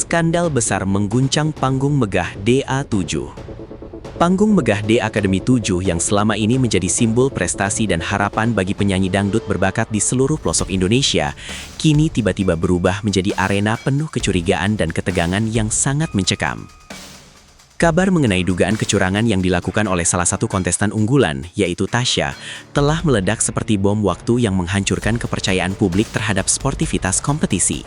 skandal besar mengguncang panggung megah DA7. Panggung megah D Academy 7 yang selama ini menjadi simbol prestasi dan harapan bagi penyanyi dangdut berbakat di seluruh pelosok Indonesia, kini tiba-tiba berubah menjadi arena penuh kecurigaan dan ketegangan yang sangat mencekam. Kabar mengenai dugaan kecurangan yang dilakukan oleh salah satu kontestan unggulan, yaitu Tasya, telah meledak seperti bom waktu yang menghancurkan kepercayaan publik terhadap sportivitas kompetisi.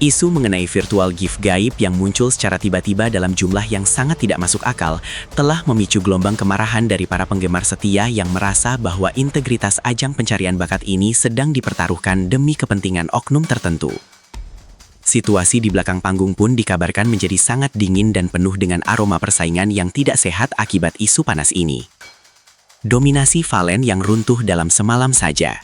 Isu mengenai virtual gift gaib yang muncul secara tiba-tiba dalam jumlah yang sangat tidak masuk akal telah memicu gelombang kemarahan dari para penggemar setia yang merasa bahwa integritas ajang pencarian bakat ini sedang dipertaruhkan demi kepentingan oknum tertentu. Situasi di belakang panggung pun dikabarkan menjadi sangat dingin dan penuh dengan aroma persaingan yang tidak sehat akibat isu panas ini. Dominasi Valen yang runtuh dalam semalam saja.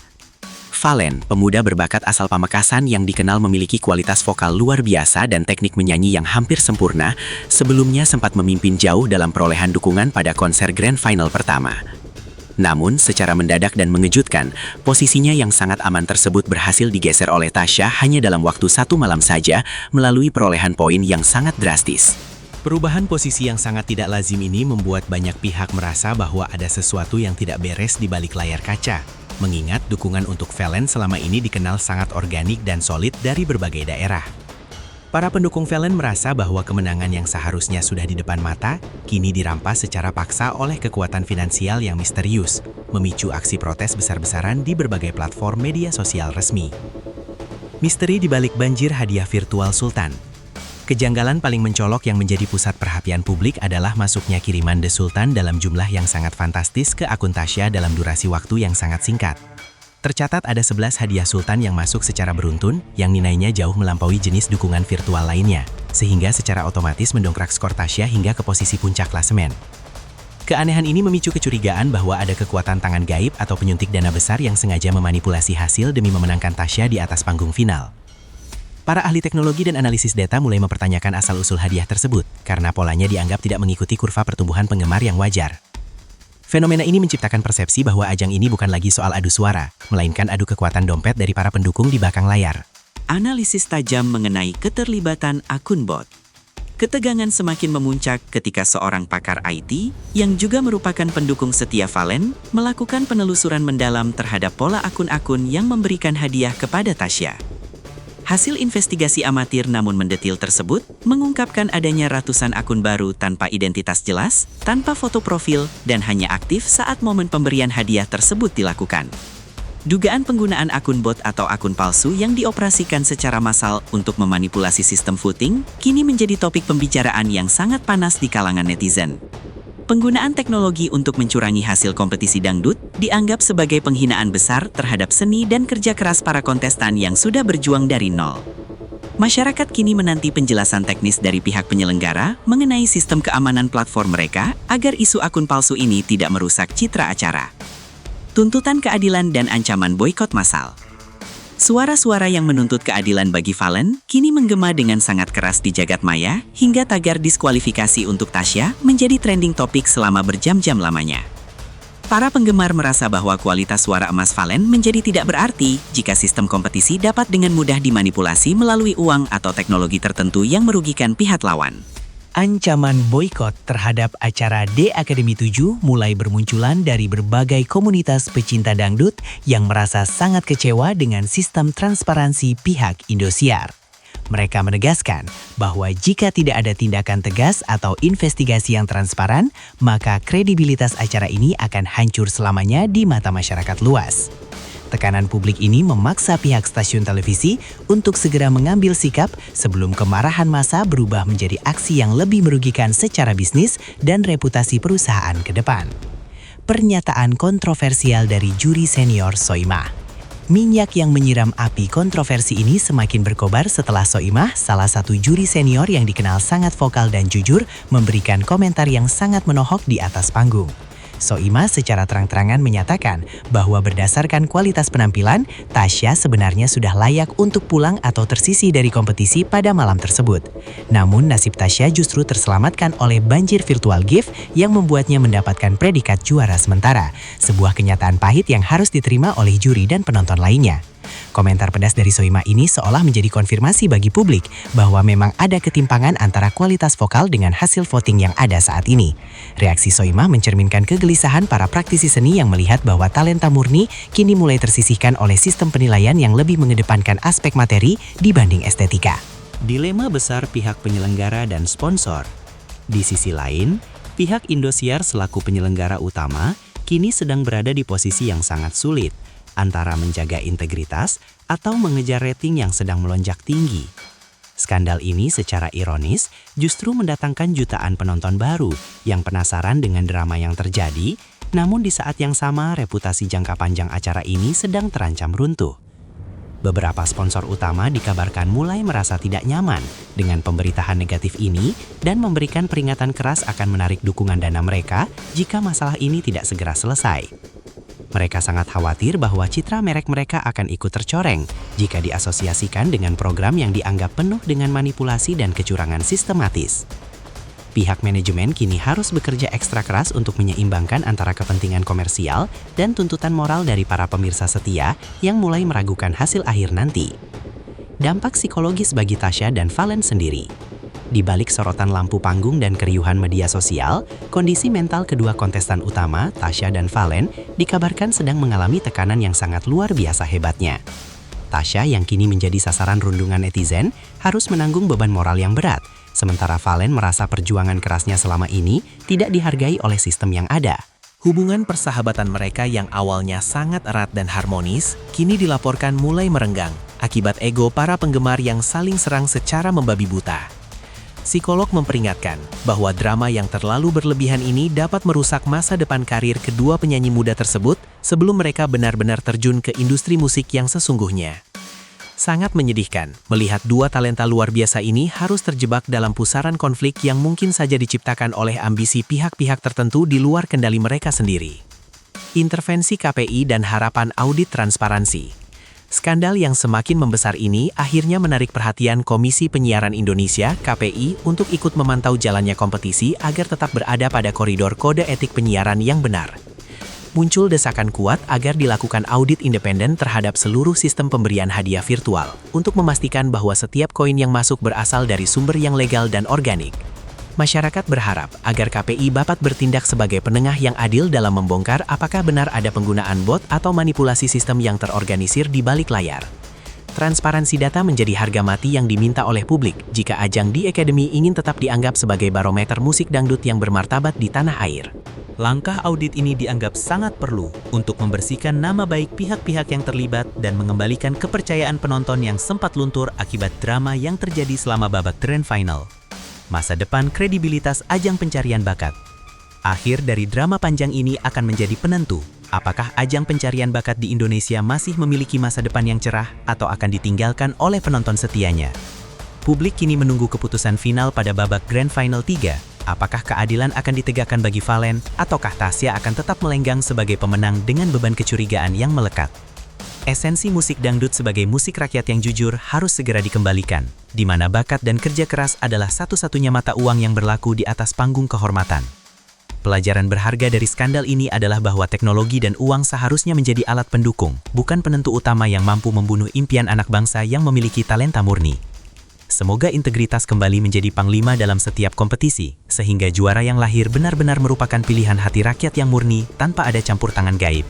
Valen, pemuda berbakat asal Pamekasan yang dikenal memiliki kualitas vokal luar biasa dan teknik menyanyi yang hampir sempurna, sebelumnya sempat memimpin jauh dalam perolehan dukungan pada konser Grand Final pertama. Namun, secara mendadak dan mengejutkan, posisinya yang sangat aman tersebut berhasil digeser oleh Tasya hanya dalam waktu 1 malam saja melalui perolehan poin yang sangat drastis. Perubahan posisi yang sangat tidak lazim ini membuat banyak pihak merasa bahwa ada sesuatu yang tidak beres di balik layar kaca. Mengingat dukungan untuk Valen selama ini dikenal sangat organik dan solid dari berbagai daerah. Para pendukung Valen merasa bahwa kemenangan yang seharusnya sudah di depan mata, kini dirampas secara paksa oleh kekuatan finansial yang misterius, memicu aksi protes besar-besaran di berbagai platform media sosial resmi. Misteri di balik banjir hadiah virtual Sultan. Kejanggalan paling mencolok yang menjadi pusat perhatian publik adalah masuknya kiriman The Sultan dalam jumlah yang sangat fantastis ke akun Tasya dalam durasi waktu yang sangat singkat. Tercatat ada 11 hadiah Sultan yang masuk secara beruntun, yang nilainya jauh melampaui jenis dukungan virtual lainnya, sehingga secara otomatis mendongkrak skor Tasya hingga ke posisi puncak klasemen. Keanehan ini memicu kecurigaan bahwa ada kekuatan tangan gaib atau penyuntik dana besar yang sengaja memanipulasi hasil demi memenangkan Tasya di atas panggung final. Para ahli teknologi dan analisis data mulai mempertanyakan asal-usul hadiah tersebut, karena polanya dianggap tidak mengikuti kurva pertumbuhan penggemar yang wajar. Fenomena ini menciptakan persepsi bahwa ajang ini bukan lagi soal adu suara, melainkan adu kekuatan dompet dari para pendukung di belakang layar. Analisis tajam mengenai keterlibatan akun bot. Ketegangan semakin memuncak ketika seorang pakar IT, yang juga merupakan pendukung setia Valen, melakukan penelusuran mendalam terhadap pola akun-akun yang memberikan hadiah kepada Tasya. Hasil investigasi amatir namun mendetil tersebut mengungkapkan adanya ratusan akun baru tanpa identitas jelas, tanpa foto profil, dan hanya aktif saat momen pemberian hadiah tersebut dilakukan. Dugaan penggunaan akun bot atau akun palsu yang dioperasikan secara massal untuk memanipulasi sistem voting kini menjadi topik pembicaraan yang sangat panas di kalangan netizen. Penggunaan teknologi untuk mencurangi hasil kompetisi dangdut dianggap sebagai penghinaan besar terhadap seni dan kerja keras para kontestan yang sudah berjuang dari nol. Masyarakat kini menanti penjelasan teknis dari pihak penyelenggara mengenai sistem keamanan platform mereka agar isu akun palsu ini tidak merusak citra acara. Tuntutan keadilan dan ancaman boikot massal. Suara-suara yang menuntut keadilan bagi Valen kini menggema dengan sangat keras di jagat maya hingga tagar diskualifikasi untuk Tasya menjadi trending topik selama berjam-jam lamanya. Para penggemar merasa bahwa kualitas suara emas Valen menjadi tidak berarti jika sistem kompetisi dapat dengan mudah dimanipulasi melalui uang atau teknologi tertentu yang merugikan pihak lawan. Ancaman boikot terhadap acara D Academy 7 mulai bermunculan dari berbagai komunitas pecinta dangdut yang merasa sangat kecewa dengan sistem transparansi pihak Indosiar. Mereka menegaskan bahwa jika tidak ada tindakan tegas atau investigasi yang transparan, maka kredibilitas acara ini akan hancur selamanya di mata masyarakat luas. Tekanan publik ini memaksa pihak stasiun televisi untuk segera mengambil sikap sebelum kemarahan massa berubah menjadi aksi yang lebih merugikan secara bisnis dan reputasi perusahaan ke depan. Pernyataan kontroversial dari juri senior Soimah. Minyak yang menyiram api kontroversi ini semakin berkobar setelah Soimah, salah satu juri senior yang dikenal sangat vokal dan jujur, memberikan komentar yang sangat menohok di atas panggung. Soimah secara terang-terangan menyatakan bahwa berdasarkan kualitas penampilan, Tasya sebenarnya sudah layak untuk pulang atau tersisih dari kompetisi pada malam tersebut. Namun nasib Tasya justru terselamatkan oleh banjir virtual gift yang membuatnya mendapatkan predikat juara sementara, sebuah kenyataan pahit yang harus diterima oleh juri dan penonton lainnya. Komentar pedas dari Soimah ini seolah menjadi konfirmasi bagi publik bahwa memang ada ketimpangan antara kualitas vokal dengan hasil voting yang ada saat ini. Reaksi Soimah mencerminkan kegelisahan para praktisi seni yang melihat bahwa talenta murni kini mulai tersisihkan oleh sistem penilaian yang lebih mengedepankan aspek materi dibanding estetika. Dilema besar pihak penyelenggara dan sponsor. Di sisi lain, pihak Indosiar selaku penyelenggara utama kini sedang berada di posisi yang sangat sulit antara menjaga integritas atau mengejar rating yang sedang melonjak tinggi. Skandal ini secara ironis justru mendatangkan jutaan penonton baru yang penasaran dengan drama yang terjadi, namun di saat yang sama reputasi jangka panjang acara ini sedang terancam runtuh. Beberapa sponsor utama dikabarkan mulai merasa tidak nyaman dengan pemberitaan negatif ini dan memberikan peringatan keras akan menarik dukungan dana mereka jika masalah ini tidak segera selesai. Mereka sangat khawatir bahwa citra merek mereka akan ikut tercoreng jika diasosiasikan dengan program yang dianggap penuh dengan manipulasi dan kecurangan sistematis. Pihak manajemen kini harus bekerja ekstra keras untuk menyeimbangkan antara kepentingan komersial dan tuntutan moral dari para pemirsa setia yang mulai meragukan hasil akhir nanti. Dampak psikologis bagi Tasya dan Valen sendiri. Di balik sorotan lampu panggung dan keriuhan media sosial, kondisi mental kedua kontestan utama, Tasya dan Valen, dikabarkan sedang mengalami tekanan yang sangat luar biasa hebatnya. Tasya yang kini menjadi sasaran rundungan netizen harus menanggung beban moral yang berat, sementara Valen merasa perjuangan kerasnya selama ini tidak dihargai oleh sistem yang ada. Hubungan persahabatan mereka yang awalnya sangat erat dan harmonis, kini dilaporkan mulai merenggang akibat ego para penggemar yang saling serang secara membabi buta. Psikolog memperingatkan bahwa drama yang terlalu berlebihan ini dapat merusak masa depan karir kedua penyanyi muda tersebut sebelum mereka benar-benar terjun ke industri musik yang sesungguhnya. Sangat menyedihkan melihat dua talenta luar biasa ini harus terjebak dalam pusaran konflik yang mungkin saja diciptakan oleh ambisi pihak-pihak tertentu di luar kendali mereka sendiri. Intervensi KPI dan harapan audit transparansi. Skandal yang semakin membesar ini akhirnya menarik perhatian Komisi Penyiaran Indonesia (KPI) untuk ikut memantau jalannya kompetisi agar tetap berada pada koridor kode etik penyiaran yang benar. Muncul desakan kuat agar dilakukan audit independen terhadap seluruh sistem pemberian hadiah virtual untuk memastikan bahwa setiap koin yang masuk berasal dari sumber yang legal dan organik. Masyarakat berharap agar KPI dapat bertindak sebagai penengah yang adil dalam membongkar apakah benar ada penggunaan bot atau manipulasi sistem yang terorganisir di balik layar. Transparansi data menjadi harga mati yang diminta oleh publik jika ajang The Academy ingin tetap dianggap sebagai barometer musik dangdut yang bermartabat di tanah air. Langkah audit ini dianggap sangat perlu untuk membersihkan nama baik pihak-pihak yang terlibat dan mengembalikan kepercayaan penonton yang sempat luntur akibat drama yang terjadi selama babak grand final. Masa depan kredibilitas ajang pencarian bakat. Akhir dari drama panjang ini akan menjadi penentu apakah ajang pencarian bakat di Indonesia masih memiliki masa depan yang cerah atau akan ditinggalkan oleh penonton setianya. Publik kini menunggu keputusan final pada babak Grand Final 3. Apakah keadilan akan ditegakkan bagi Valen ataukah Tasya akan tetap melenggang sebagai pemenang dengan beban kecurigaan yang melekat? Esensi musik dangdut sebagai musik rakyat yang jujur harus segera dikembalikan, di mana bakat dan kerja keras adalah satu-satunya mata uang yang berlaku di atas panggung kehormatan. Pelajaran berharga dari skandal ini adalah bahwa teknologi dan uang seharusnya menjadi alat pendukung, bukan penentu utama yang mampu membunuh impian anak bangsa yang memiliki talenta murni. Semoga integritas kembali menjadi panglima dalam setiap kompetisi, sehingga juara yang lahir benar-benar merupakan pilihan hati rakyat yang murni tanpa ada campur tangan gaib.